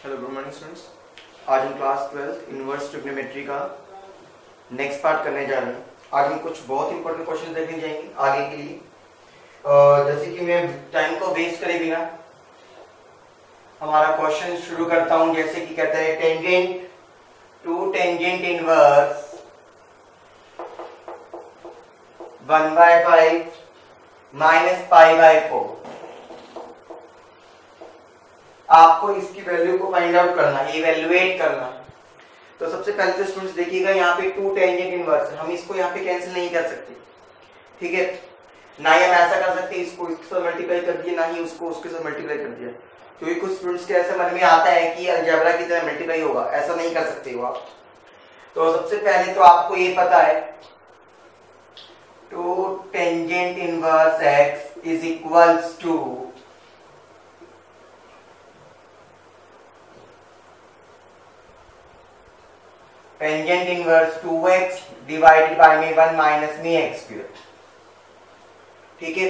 Hello good morning students. आज हम class 12 inverse trigonometry का नेक्स्ट पार्ट करने जा रहे हैं। आज हम कुछ बहुत इंपॉर्टेंट क्वेश्चन देखने जाएंगे आगे के लिए। जैसे कि मैं टाइम को वेस्ट करे बिना हमारा क्वेश्चन शुरू करता हूं। जैसे कि कहते हैं tangent two tangent inverse 1/5 minus pi by 4। आपको इसकी वैल्यू को फाइंड आउट करना है, इवैल्यूएट करना है। तो सबसे पहले तो स्टूडेंट्स देखिएगा यहाँ पे टू टेंजेंट इनवर्स, हम इसको यहाँ पे कैंसिल नहीं कर सकते, ठीक है। ना ही हम ऐसा कर सकते इसको इसके साथ मल्टीप्लाई कर दिया, ना ही उसको उसके साथ मल्टीप्लाई कर दिया, क्योंकि कुछ स्टूडेंट्स के ऐसे मन में आता है कि अलजेब्रा की तरह मल्टीप्लाई होगा, ऐसा नहीं कर सकते हो आप। तो सबसे पहले तो आपको ये पता है two tangent inverse x is equals to tangent inverse 2x divided by में 1 माइनस में x स्क्वायर, ठीक है।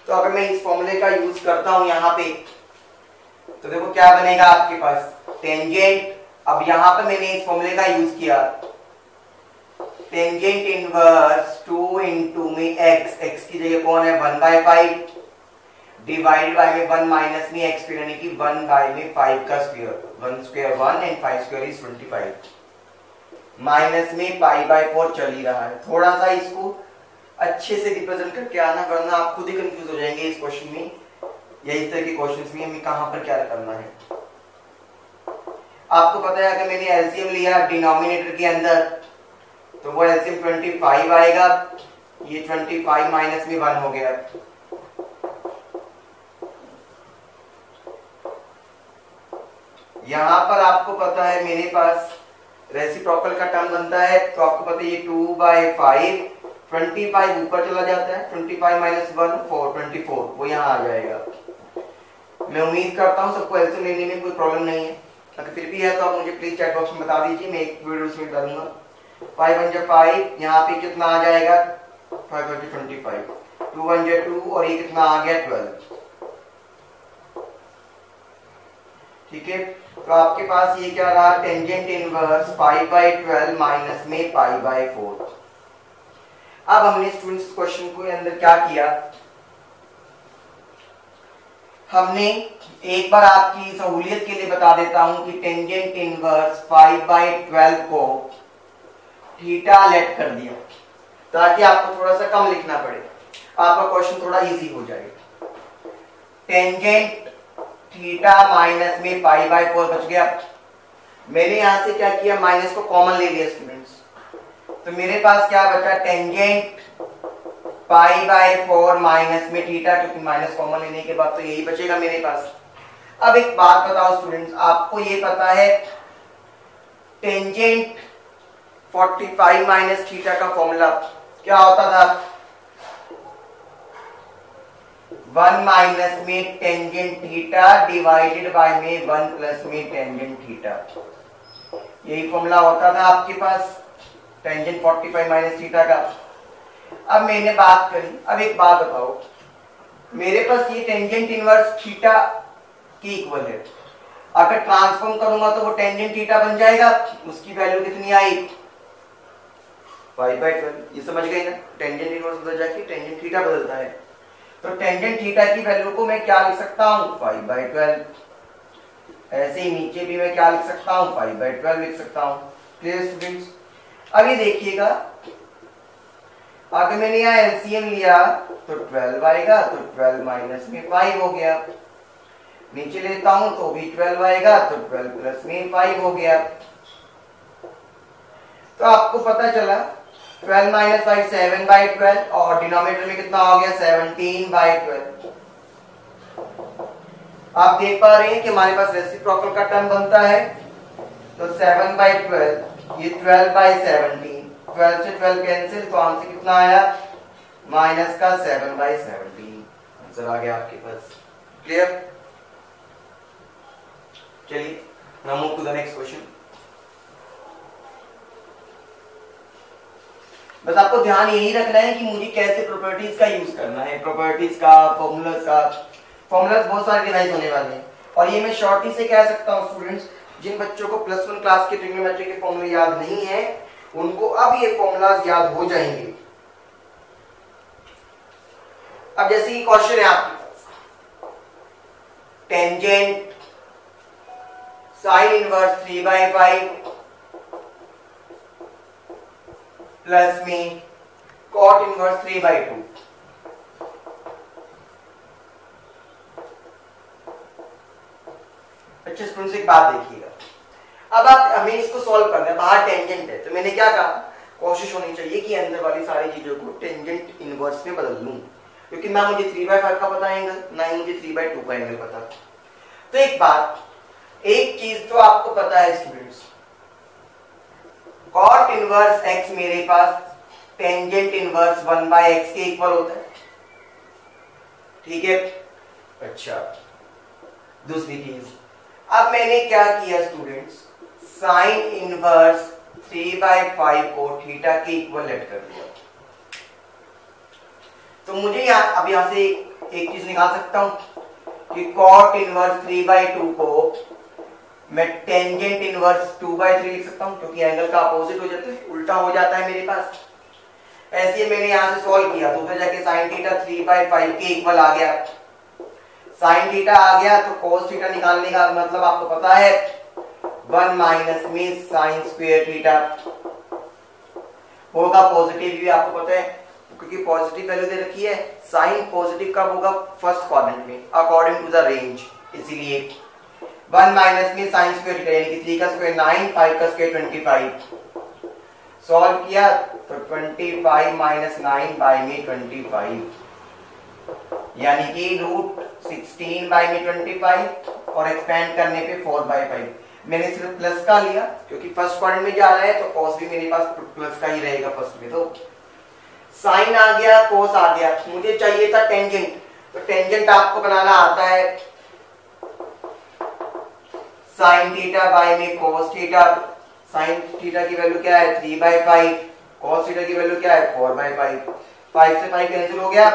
तो अगर मैं इस फॉर्मूले का यूज करता हूं यहाँ पे तो देखो क्या बनेगा आपके पास टेंजेंट। अब यहाँ पे मैंने इस फॉर्मूले का यूज किया, टेंजेंट इनवर्स 2 इंटू में x की जगह कौन है 1/5 डिवाइडेड बाय में 1 माइनस में x स्क्वायर, यानी कि 1 बाय में 5 का square, 1 square 1 and 5 square is 25, minus में पाई बाय 4 चल ही रहा है। थोड़ा सा इसको अच्छे से रिप्रेजेंट करके आना, वरना आप खुद ही कंफ्यूज हो जाएंगे इस क्वेश्चन में या इस तरह के क्वेश्चंस में हमें कहां पर क्या करना है। आपको पता है अगर मैंने एलसीएम लिया डिनोमिनेटर के अंदर तो वो एलसीएम 25 आएगा, ये 25 माइनस में 1 हो गया। यहां पर आपको पता है मेरे पास रेसिप्रोकल का टर्म बनता है, तो आपको पता है ये 2/5 25 ऊपर चला जाता है, 25 माइनस 1 4 24 वो यहाँ आ जाएगा। मैं उम्मीद करता हूँ सबको एलसीएम लेने में कोई प्रॉब्लम नहीं है, अगर फिर भी है तो आप मुझे प्लीज चैट बॉक्स में बता दीजिए, मैं एक वीडियो उसमें डालूंगा। 5 1 जा 5, यहाँ पे कितना आ जाएगा 5 1 जा 25, 2 1 जा 2 और ये कितना आ गया 12, ठीक है। तो आपके पास ये क्या रहा टेंजेंट इनवर्स 5/12 माइनस में पाई बाय 4। अब हमने स्टूडेंट्स क्वेश्चन को अंदर क्या किया, हमने एक बार आपकी सहूलियत के लिए बता देता हूं कि टेंजेंट इनवर्स 5/12 को थीटा लेट कर दिया ताकि आपको थोड़ा सा कम लिखना पड़े, आपका क्वेश्चन थोड़ा इजी हो जाए। टेंजेंट थीटा माइनस में पाई बाय 4 बच गया। मैंने यहां से क्या किया माइनस को कॉमन ले लिया स्टूडेंट्स, तो मेरे पास क्या बचा टेंजेंट पाई बाय 4 माइनस में थीटा, क्योंकि माइनस कॉमन लेने के बाद तो यही बचेगा मेरे पास। अब एक बात बताओ स्टूडेंट्स, आपको ये पता है टेंजेंट 45 माइनस थीटा का फॉर्मूला क्या होता था 1 माइनस में टेंजेंट थीटा डिवाइडेड बाय में 1 प्लस में टेंजेंट थीटा, यही फॉर्मूला होता था आपके पास टेंजेंट 45 माइनस थीटा का। अब मैंने बात करी, अब एक बात बताओ, मेरे पास ये टेंजेंट इनवर्स थीटा की इक्वल है, अगर ट्रांसफॉर्म करूंगा तो वो टेंजेंट थीटा बन जाएगा, उसकी वैल्यू कितनी आई 5/12, ये समझ गए ना। टेंजेंट इनवर्स बदल जाके टेंजेंट थीटा बदलता है, तो टेंजेंट थीटा की वैल्यू को मैं क्या लिख सकता हूं 5/12। ऐसे ही नीचे भी मैं क्या लिख सकता हूं 5/12 लिख सकता हूं। Clear students. अभी देखिएगा अगर मैंने यहाँ एलसीएम लिया तो 12 आएगा, तो 12 माइनस में 5 हो गया, नीचे लेता हूं तो भी 12 आएगा, तो 12 प्लस में 5 हो गया। तो आपको पता चला 12 माइनस 5 7/12 और डिनोमिनेटर में कितना हो गया 17/12। आप देख पा रहे हैं कि हमारे पास रेसिप्रोकल का टर्म बनता है, तो 7/12 ये 12/17, 12 से 12 कैंसिल, तो आंसर कितना आया माइनस का 7/17 आंसर आ गया आपके पास। क्लियर। चलिए now move to the next question. बस आपको ध्यान यही रखना है कि मुझे कैसे प्रॉपर्टीज का यूज करना है, प्रॉपर्टीज का, फॉर्मूलाज का। फॉर्मूलाज बहुत सारे रिवाइज होने वाले हैं, और ये मैं शॉर्टी से कह सकता हूँ स्टूडेंट्स, जिन बच्चों को +1 क्लास के ट्रिग्नोमेट्री के फॉर्मूले याद नहीं है उनको अब ये फॉर्मूलाज याद हो जाएंगे। अब जैसे कि क्वेश्चन है आपके पास, टेंजेंट साइन इनवर्स 3/5 प्लस में कॉट इनवर्स 3/2। अच्छा स्टूडेंट्स एक बात देखिएगा, अब आप हमें इसको सॉल्व करना है, बाहर टेंजेंट है तो मैंने क्या कहा, कोशिश होनी चाहिए कि अंदर वाली सारी चीजों को टेंजेंट इनवर्स में बदल लूं, क्योंकि ना मुझे 3/5 का पता एंगल, ना ही मुझे 3/2 का एंगल पता। तो एक चीज तो आपको पता है स्टूडेंट्स, कॉट इनवर्स x मेरे पास टेंजेंट इनवर्स 1/x के इक्वल होता है, ठीक है। अच्छा दूसरी चीज, अब मैंने क्या किया स्टूडेंट्स, साइन इनवर्स 3/5 को थीटा के इक्वल लेट कर दिया। तो मुझे अब यहां से एक चीज निकाल सकता हूं कि कॉट इनवर्स 3/2 को मैं टेंजेंट इनवर्स 2/3 लिख सकता हूं, क्योंकि एंगल का अपोजिट हो जाता है, उल्टा हो जाता है मेरे पास। ऐसे मैंने यहां से सॉल्व किया तो उधर जाके साइन थीटा 3/5 के इक्वल आ गया, साइन थीटा आ गया तो कोस थीटा निकालने का मतलब आपको पता है 1 माइनस में साइन स्क्वायर थीटा होगा, पॉजिटिव भी आपको पता है क्योंकि पॉजिटिव वैल्यू दे रखी है। साइन पॉजिटिव कब होगा, फर्स्ट क्वाड्रेंट में अकॉर्डिंग टू द रेंज, इसीलिए 1 माइनस में साइन स्क्वायर थीटा यानी कि 3 का स्क्वायर 9, 5 का स्क्वायर 25। सॉल्व किया तो 25 माइनस 9 बाई में 25 यानी कि √16 बाई में 25 और एक्सपेंड करने पे 4/5। मैंने सिर्फ प्लस का लिया क्योंकि फर्स्ट क्वाड्रेंट में जा रहा है तो कॉस भी मेरे पास प्लस का ही रहेगा फर्स्ट में। तो साइन आ गया, कोस आ गया, मुझे चाहिए था टेंजेंट, तो टेंजेंट आपको बनाना आता है साइन थीटा बाई में कोस थीटा। साइन थीटा की वैल्यू क्या है 3/5, कोस थीटा की वैल्यू क्या है 4/5। 5 से 5 कैंसिल हो गया,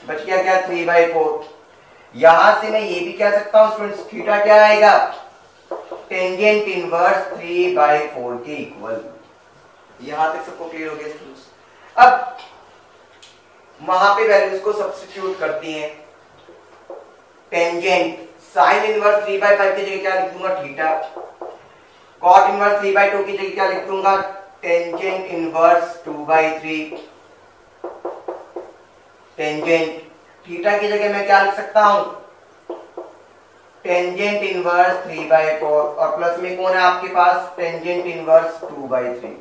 बच गया क्या 3/4। यहां से मैं ये भी कह सकता हूं स्टूडेंट्स थीटा क्या आएगा, टेंजेंट इनवर्स 3/4 के इक्वल। यहां तक सबको क्लियर हो गया स्टूडेंट्स। अब वहां पे वैल्यूज को सब्स्टिट्यूट करती हैं, टेंजेंट साइन इनवर्स 3/5 की जगह क्या लिख दूंगा थीटा, कॉट इनवर्स 3/2 की जगह क्या लिख दूंगा टेंजेंट इनवर्स 2/3। टेंजेंट थीटा की जगह मैं क्या लिख सकता हूं टेंजेंट इनवर्स 3/4 और प्लस में कौन है आपके पास टेंजेंट इनवर्स 2/3।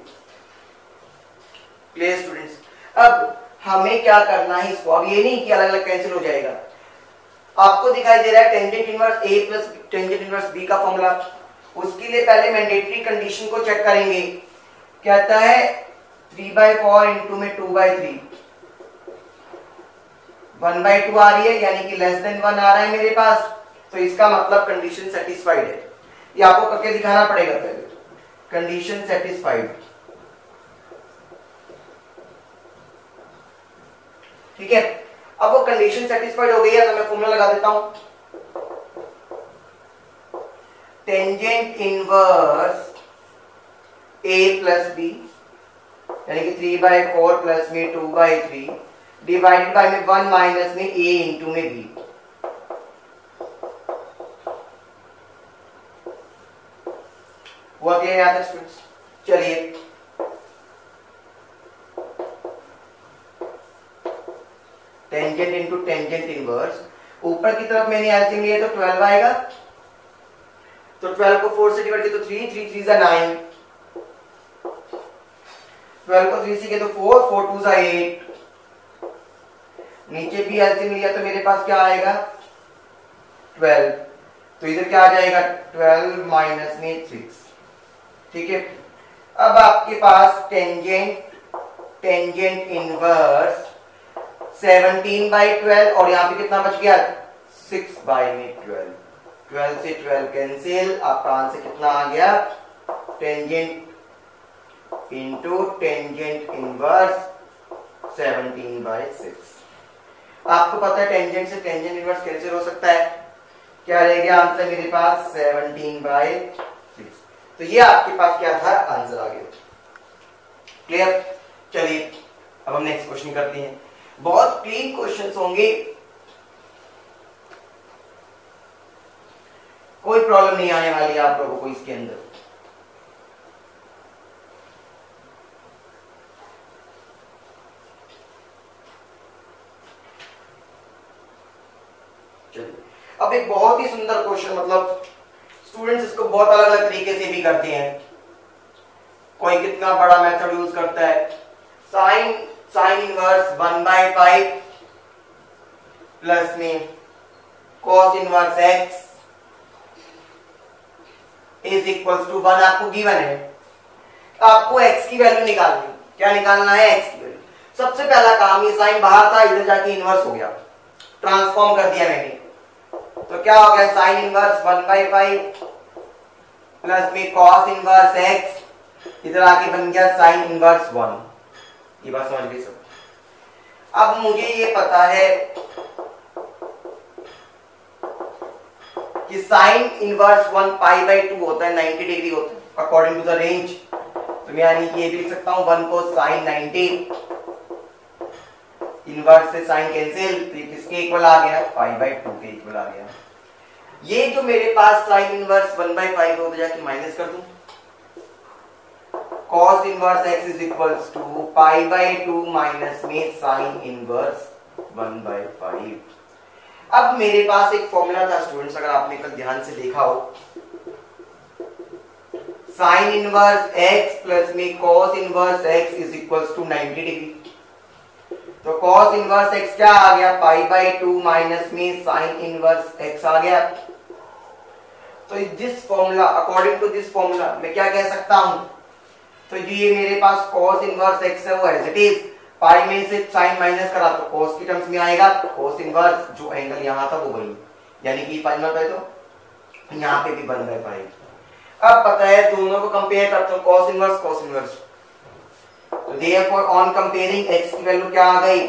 Clear students. अब हमें क्या करना है इसको, अब ये नहीं कि अलग अलग कैंसिल हो जाएगा, आपको दिखाई दे रहा है tangent inverse a plus tangent inverse b का फॉर्मूला। उसके लिए पहले मैंडेटरी कंडीशन को चेक करेंगे, कहता है 3/4 इंटू में 2/3 1/2 आ रही है यानी कि लेस देन 1 आ रहा है मेरे पास, तो इसका मतलब कंडीशन सेटिस्फाइड है। ये आपको करके दिखाना पड़ेगा पहले, कंडीशन सेटिस्फाइड, ठीक है। अब वो कंडीशन सेटिस्फाइड हो गई है तो मैं फॉर्मूला लगा देता हूं, tangent inverse a plus b यानी कि 3/4 प्लस में 2/3 डिवाइडेड बाय में 1 माइनस में a इंटू में b। हुआ क्या यहां तक स्टूडेंट्स। चलिए टेंजेंट इंटू टेंजेंट इनवर्स, ऊपर की तरफ मैंने एलसीएम लिया तो 12 आएगा, तो 12 को 4 से डिवाइड किया तो 3 3 3 जा 9, 12 को 3 से किया तो 4 4 2 जा 8, नीचे भी एलसीएम लिया तो मेरे पास क्या आएगा 12, तो इधर क्या आ जाएगा 12 माइनस में 6, ठीक है। अब आपके पास टेंजेंट इनवर्स 17/12 और यहाँ पे कितना बच गया 6/12, 12 से 12 कैंसिल, आपका आंसर कितना आ गया टेंजेंट इंटू टेंजेंट इनवर्स 17/6। आपको पता है टेंजेंट से टेंजेंट इनवर्स कैंसिल हो सकता है, क्या रह गया आंसर मेरे पास 17/6। तो ये आपके पास क्या था आंसर आ गया। क्लियर। चलिए अब हम नेक्स्ट क्वेश्चन करते हैं। बहुत क्लीन क्वेश्चंस होंगे, कोई प्रॉब्लम नहीं आने वाली है आप लोगों को इसके अंदर। चलिए अब एक बहुत ही सुंदर क्वेश्चन, मतलब स्टूडेंट्स इसको बहुत अलग अलग तरीके से भी करते हैं। कोई कितना बड़ा मेथड यूज करता है, साइन इनवर्स 1/5 प्लस में cos inverse x is equal to 1 आपको गिवन है। आपको x की वैल्यू निकालनी। क्या निकालना है? x की वैल्यू। सबसे पहला काम, ये साइन बाहर था, इधर जाके इनवर्स हो गया, ट्रांसफॉर्म कर दिया मैंने। तो क्या हो गया? साइन इनवर्स 1/5 प्लस में कॉस इनवर्स x, इधर आके बन गया साइन इनवर्स 1। ये बात समझ गए सब? अब मुझे ये पता है कि साइन इनवर्स 1 π/2 होता है, 90 डिग्री होता है अकॉर्डिंग टू द रेंज। तो मैं यानी कि ये भी लिख सकता हूं 1 को साइन 90, इनवर्स से साइन कैंसिल, तो किसके इक्वल आ गया? π/2 के इक्वल आ गया। ये जो मेरे पास साइन इनवर्स 1/5 हो जाके माइनस कर दूं, cos inverse x is equals to π/2 minus में साइन इनवर्स 1/5। अब मेरे पास एक फॉर्मूला था स्टूडेंट्स, अगर आपने कल ध्यान से देखा हो, साइन इनवर्स x प्लस में cos inverse x is equals to 90 degree. तो cos इनवर्स x क्या आ गया? π/2 माइनस में साइन इनवर्स x आ गया। तो this formula, according to this formula मैं क्या कह सकता हूं? तो ये मेरे पास cos इनवर्स x है वो एज इट इज, पाई में से साइन माइनस करा तो cos की टर्म्स में आएगा, cos इनवर्स जो एंगल यहां था वो वही, यानी कि फाइनल पे तो यहां पे भी 1/5। अब पता है दोनों को कंपेयर करता हूं, cos इनवर्स। तो देयरफॉर ऑन कंपेयरिंग x की वैल्यू क्या आ गई?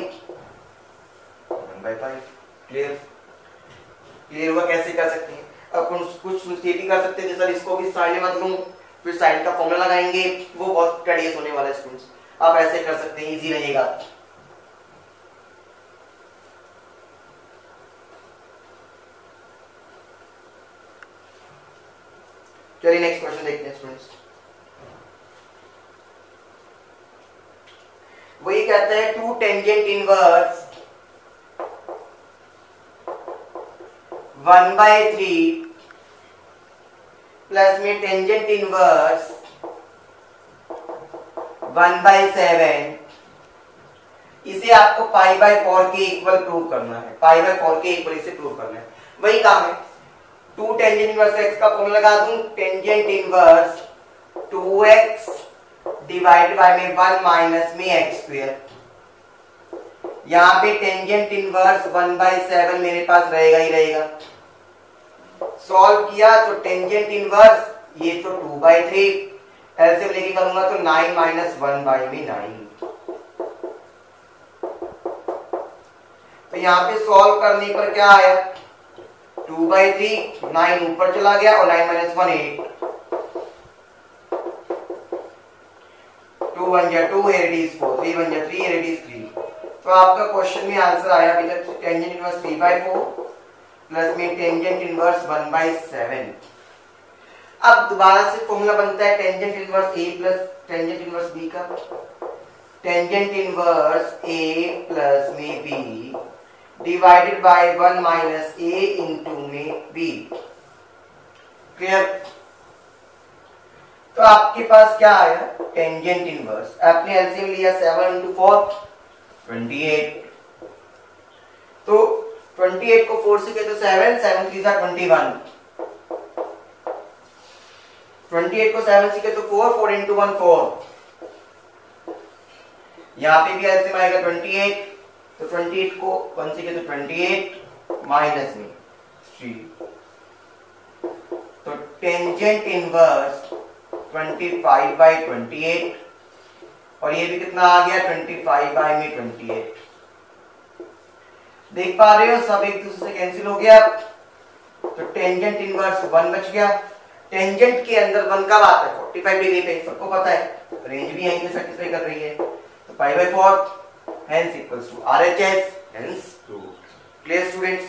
1/5। क्लियर हुआ? कैसे कर सकते हैं? अब कुछ ये भी कर सकते हैं सर इसको भी साइन में बदलूं, फिर साइन का फॉर्मूला लगाएंगे, वो बहुत टेडियस होने वाला है स्टूडेंट्स। आप ऐसे कर सकते हैं, इजी रहेगा। चलिए नेक्स्ट क्वेश्चन देखते हैं स्टूडेंट्स। वही कहता है 2 टेंजेंट इनवर्स 1/3 प्लस में टेंजेंट इनवर्स 1/7, इसे आपको π/4 के इक्वल प्रूव करना है। π/4 के इक्वल इसे प्रूव करना है, वही काम है। 2 टेंजेंट इनवर्स x का फॉर्मूला लगा दूं, tangent inverse 2x divided by में 1 माइनस में x²। यहां पे टेंजेंट इनवर्स 1/7 मेरे पास रहेगा ही रहेगा। सॉल्व किया तो टेंजेंट इनवर्स ये तो 2/3, एलसीएम लेके करूंगा तो 9 माइनस 1/9। तो यहाँ पे सॉल्व करने पर क्या आया? 2/3, 9 ऊपर चला गया और 9 minus 1 8, 2 1 2 here it is 4, 3 1 3 here it is 3। तो आपका क्वेश्चन में आंसर आया अभी तक टेंजेंट इनवर्स 3/4 प्लस में टेंजेंट इनवर्स 1/7। अब दोबारा से फॉर्मूला बनता है tangent inverse a plus tangent inverse b का। टेंजेंट इनवर्स a प्लस में b divided by 1 minus a into में b। क्लियर? तो आपके पास क्या आया? टेंजेंट इनवर्स, आपने एलसीएम लिया 7 इंटू 4 28। तो 28 को 4 से किया तो 7 7 3 21, 28 को 7 से किया तो 4 4 इंटू 1 4। यहाँ पे भी एलसीएम आएगा 28, तो 28 को 1 से किया तो 28 माइनस में 3। तो टेंजेंट इनवर्स 25/28 और ये भी कितना आ गया? 25/28। देख पा रहे हो सब एक दूसरे से कैंसिल हो गया। तो टेंजेंट इनवर्स 1 बच गया। टेंजेंट के अंदर 1 कब आता है? 45 डिग्री पे, सबको पता है। रेंज भी यहीं पे सेटिस्फाई कर रही है, तो pi by 4 hence equals to RHS, hence true. Clear students?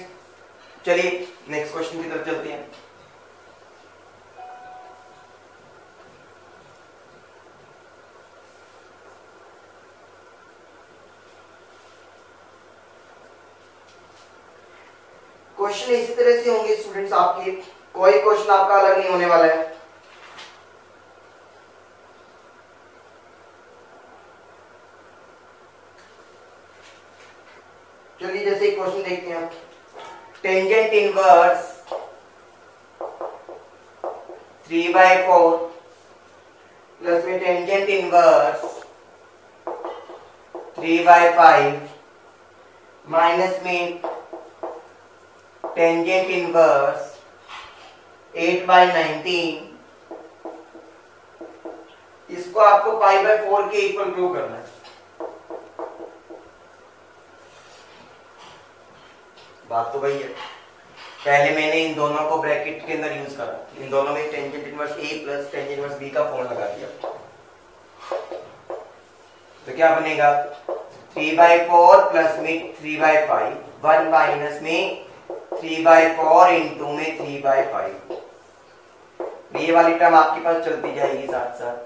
चलिए नेक्स्ट क्वेश्चन की तरफ चलते हैं। क्वेश्चन इसी तरह से होंगे स्टूडेंट्स आपके, कोई क्वेश्चन आपका अलग नहीं होने वाला है। चलिए जैसे एक क्वेश्चन देखते हैं, टेंजेंट इनवर्स 3/4 प्लस में टेंजेंट इनवर्स 3/5 माइनस में टेंजेंट इनवर्स 8/19, इसको आपको पाई बाय 4 के इक्वल प्रूव करना है। बात तो वही है, पहले मैंने इन दोनों को ब्रैकेट के अंदर यूज करा, इन दोनों में tangent inverse a plus tangent inverse b का फॉर्म लगा दिया, तो क्या बनेगा 3/4 प्लस में 3/5, 1 माइनस में 3/4 इंटू में 3/5। ये वाली टर्म आपके पास चलती जाएगी साथ साथ,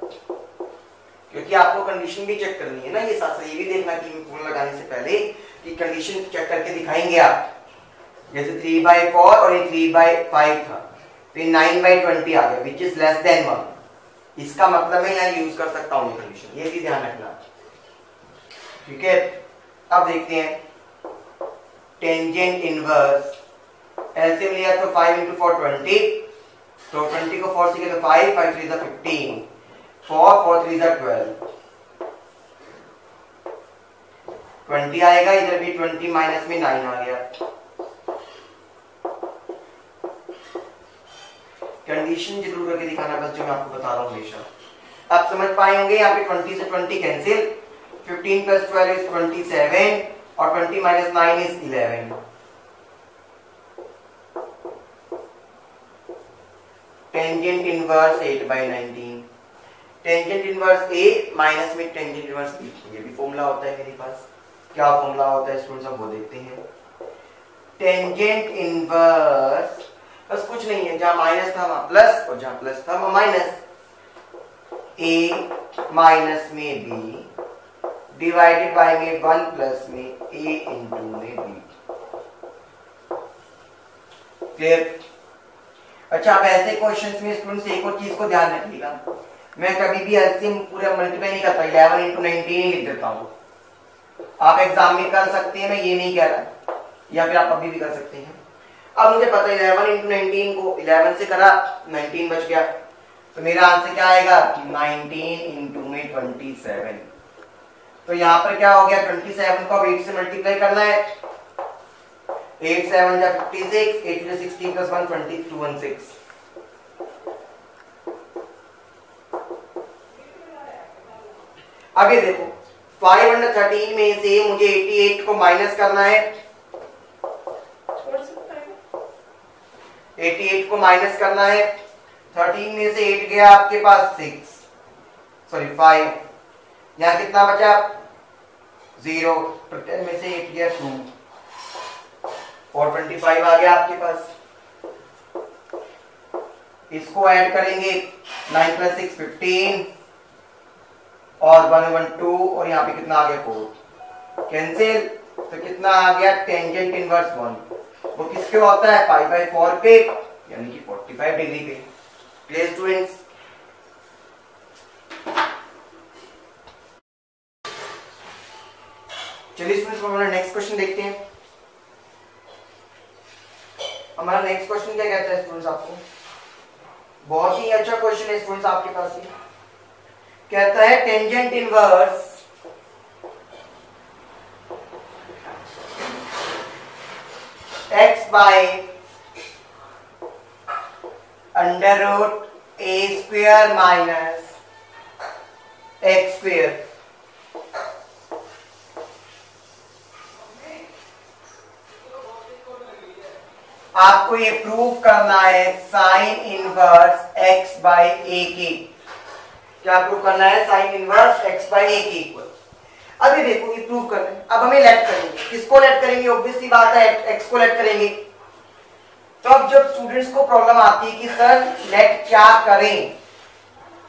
क्योंकि आपको कंडीशन भी चेक करनी है ना, ये साथ साथ ये भी देखना कि फॉर्म लगाने से पहले कि कंडीशन चेक करके दिखाएंगे आप। जैसे 3/4 और ये 3/5 था, तो ये 9/20 आ गया, विच इज लेस देन 1। इसका मतलब है यहाँ यूज कर सकता हूँ ये कंडीशन, ये भी ध्यान रखना। ठीक है, अब देखते हैं टेंजेंट इनवर्स, एलसीएम लिया तो 5 into 4 20, तो 20 को 4 से किया तो 5, 5 3 15, 4 4 3 12, 20 आएगा, इधर भी 20 माइनस में 9 आ गया। कंडीशन जरूर करके दिखाना, बस जो मैं आपको बता रहा हूँ हमेशा। आप समझ पाए होंगे, यहाँ पे 20 से 20 कैंसिल, 15 प्लस 12 इज 27 और 20 minus 9 is 11। Tangent inverse 8/19, tangent inverse a minus में टेंजेंट इनवर्स b, ये भी फॉर्मूला होता है मेरे पास। क्या फॉर्मूला होता है स्टूडेंट्स, हम वो देखते हैं। टेंजेंट इनवर्स बस कुछ नहीं है, जहां माइनस था वहां प्लस और जहां प्लस था वहां माइनस, a माइनस में b डिवाइडेड बाय में 1 प्लस में a इंटू में b। क्लियर? अच्छा, अब ऐसे क्वेश्चंस में स्टूडेंट्स एक और चीज को ध्यान रखिएगा, मैं कभी भी एलसीएम पूरा मल्टीप्लाई नहीं करता, 11 into 19 ही लिख देता हूं। आप एग्जाम में कर सकते हैं, मैं ये नहीं कह रहा, या फिर आप अभी भी कर सकते हैं। अब मुझे पता है 11 into 19 को 11 से करा 19 बच गया, तो मेरा आंसर क्या आएगा 19 into में 27। तो यहाँ पर क्या हो गया, 27 को अब 8 से मल्टीप्लाई करना है, 8 7 जा 56, 8 to 16 plus 1 22 16। अब ये देखो 513 में से मुझे 88 को माइनस करना है, 88 को माइनस करना है, 13 में से 8 गया आपके पास 5, यहाँ कितना बचा 0, 10 में से 8 गया 2 और 25 आ गया आपके पास। इसको ऐड करेंगे 9 plus 6 15 और 1 1 2 और यहाँ पे कितना आ गया 4, कैंसिल, तो कितना आ गया टेंजेंट इनवर्स 1, वो किसके होता है पाई बाय 4 पे, यानी कि 45 डिग्री पे। Clear students? चलिए स्टूडेंट्स हमारा नेक्स्ट क्वेश्चन देखते हैं। हमारा नेक्स्ट क्वेश्चन क्या कहता है स्टूडेंट्स, आपको बहुत ही अच्छा क्वेश्चन है स्टूडेंट्स आपके पास ही। कहता है tangent inverse x by under root a square minus x square आपको ये प्रूव करना है sine inverse x by a के। क्या प्रूव करना है? Sine inverse x by a के इक्वल। अभी देखो ये प्रूव करना है। अब हमें लेट करेंगे। किसको लेट करेंगे? ऑब्वियस सी बात है एक्स को लेट करेंगे। तो अब जब स्टूडेंट्स को प्रॉब्लम आती है कि सर लेट क्या करें,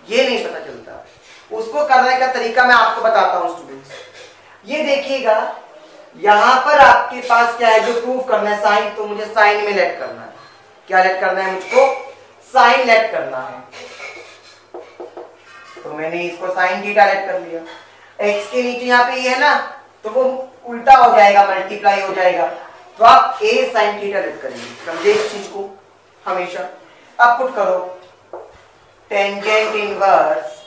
ये नहीं पता चलता, उसको करने का तरीका मैं आपको बताता हूं स्टूडेंट्स। ये देखिएगा यहां पर आपके पास क्या है जो प्रूव करना है साइन, तो मुझे साइन में लेट करना है। क्या लेट करना है? मुझको साइन लेट करना है। तो मैंने इसको साइन थीटा लेट कर लिया। एक्स के नीचे यहाँ पे ये है ना, तो वो उल्टा हो जाएगा, मल्टीप्लाई हो जाएगा। तो आप ए साइन थीटा लेट करेंगे। समझे इस चीज को हमेशा। अब पुट करो tangent inverse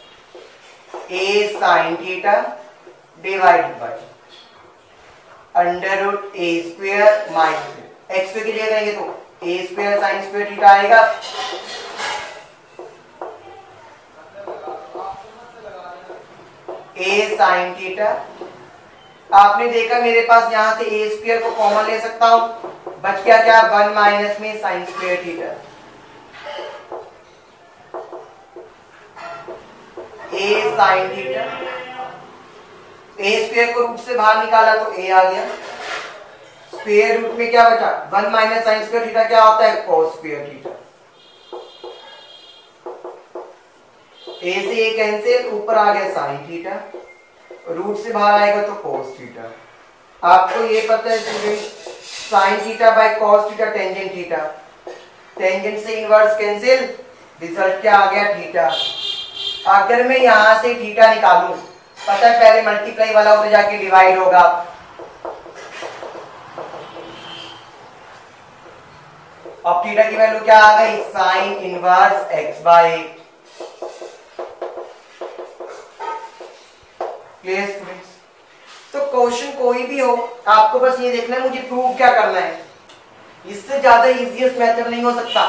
a sine theta divided by under root a square minus x की जगह करेंगे तो a square sine square theta आएगा। ए साइन थीटा, आपने देखा मेरे पास यहां से ए स्क्वायर को कॉमन ले सकता हूं, बच गया क्या? 1 माइनस में साइन स्क्वायर थीटा। ए साइन थीटा, ए स्क्वायर को रूट से बाहर निकाला तो ए आ गया। स्क्वायर रूट में क्या बचा? 1 माइनस साइन स्क्वायर थीटा क्या होता है? Cos square theta. ए से ए कैंसिल, ऊपर आ गया साइन थीटा, रूट से बाहर आएगा तो कॉस थीटा। आपको ये पता है student sine theta by cos theta tangent theta, tangent से इनवर्स कैंसिल, रिजल्ट क्या आ गया? थीटा। अगर मैं यहां से थीटा निकालूं, पता है पहले मल्टीप्लाई वाला उधर जाके डिवाइड होगा। अब थीटा की वैल्यू क्या आ गई? Sine inverse x by. Clear students? तो क्वेश्चन कोई भी हो, आपको बस ये देखना है मुझे प्रूव क्या करना है। इससे ज्यादा इजीएस्ट मेथड नहीं हो सकता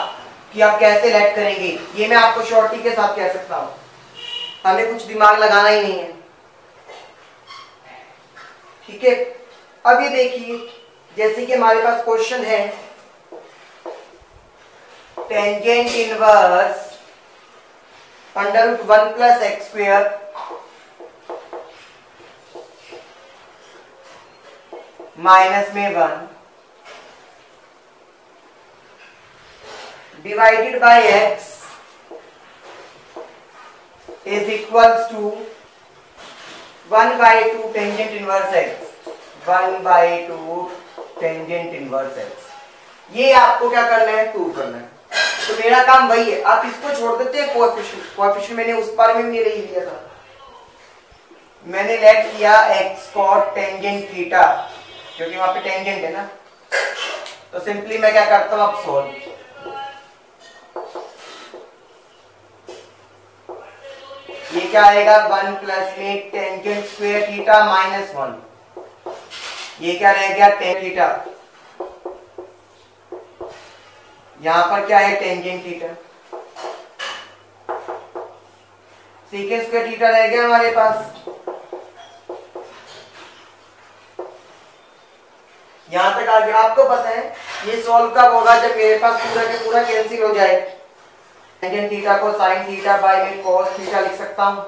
कि आप कैसे लेट करेंगे। ये मैं आपको शॉर्टी के साथ कह सकता हूं, हमें कुछ दिमाग लगाना ही नहीं है। ठीक है, अब ये देखिए जैसे कि हमारे पास क्वेश्चन है tangent inverse under root 1 plus x square minus में 1 divided by x is equals to 1/2 tangent inverse x, 1/2 tangent inverse x. ये आपको क्या करना है? प्रूव करना है। तो मेरा काम वही है। आप इसको छोड़ देते हैं कोएफिशिएंट। कोएफिशिएंट मैंने उस बार में भी नहीं लिया था, मैंने लेट किया एक्स कॉट टेंजेंट थीटा, क्योंकि वहां पे टेंजेंट है ना। तो सिंपली मैं क्या करता हूं? अब सोल्व। ये क्या आएगा? 1 प्लस में टेंजेंट स्क्वायर थीटा माइनस 1। ये क्या रह गया? Tan theta. यहां पर क्या है? Tangent theta. Secant square theta रह गया हमारे पास। यहां तक आ गया। आपको पता है ये सॉल्व कब होगा? जब मेरे पास पूरा के पूरा कैंसिल हो जाए। टेंजेंट थीटा को साइन थीटा बाय में कॉस थीटा लिख सकता हूं।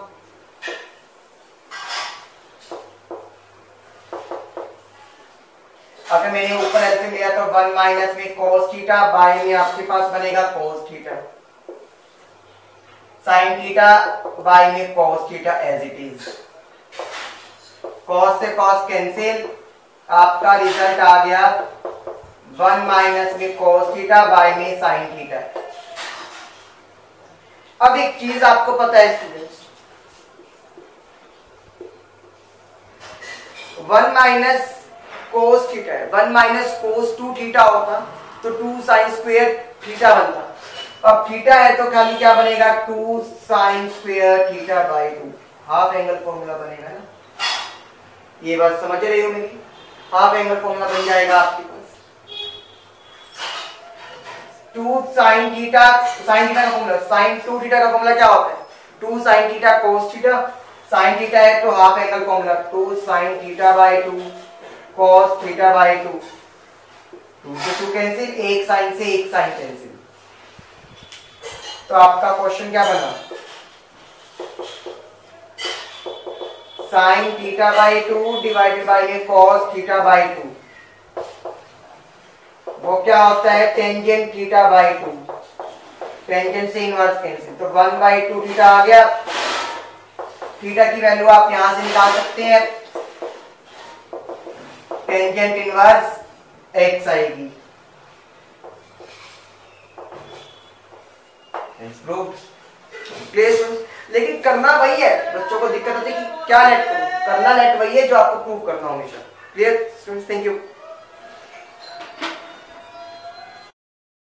अगर मैंने ऊपर एलसीएम लिया तो 1 माइनस में कॉस थीटा बाय में आपके पास बनेगा cos theta, sine theta by में cos theta as it is. Cos से कॉस कैंसिल, आपका रिजल्ट आ गया 1 माइनस में कॉस थीटा बाय में साइन थीटा। अब एक चीज आपको पता है स्टूडेंट्स, 1 माइनस कोस थीटा है, 1 माइनस कोस 2 थीटा होता तो 2 साइन स्क्वायर थीटा बनता। अब थीटा है तो खाली क्या बनेगा? 2 sign square theta by 2। Half angle formula बनेगा ना। ये बात समझ रहे हो मेरी? हाफ एंगल फॉर्मूला बन जाएगा आपके पास। 2 साइन थीटा, साइन थीटा का फॉर्मूला, साइन 2 थीटा का फॉर्मूला क्या होता है? 2 sine theta cos theta. Sine theta है तो half angle formula 2 sign theta bye 2 cos theta by 2, 2 2 से 2 कैंसिल, एक साइन से एक साइन कैंसिल। तो आपका क्वेश्चन क्या बना, sine theta by 2 divided by में कॉस थीटा बाई 2, वो क्या होता है टेंजेंट थीटा बाई 2, टेंजेंट से इनवर्स कैंसिल, तो 1/2 थीटा आ गया। थीटा की वैल्यू आप यहां से निकाल सकते हैं, टेंजेंट इनवर्स x आएगी। लेकिन करना वही है, बच्चों को दिक्कत होती है कि क्या लेट करूं, करना लेट वही है जो आपको प्रूव करना हमेशा। Clear students, thank you.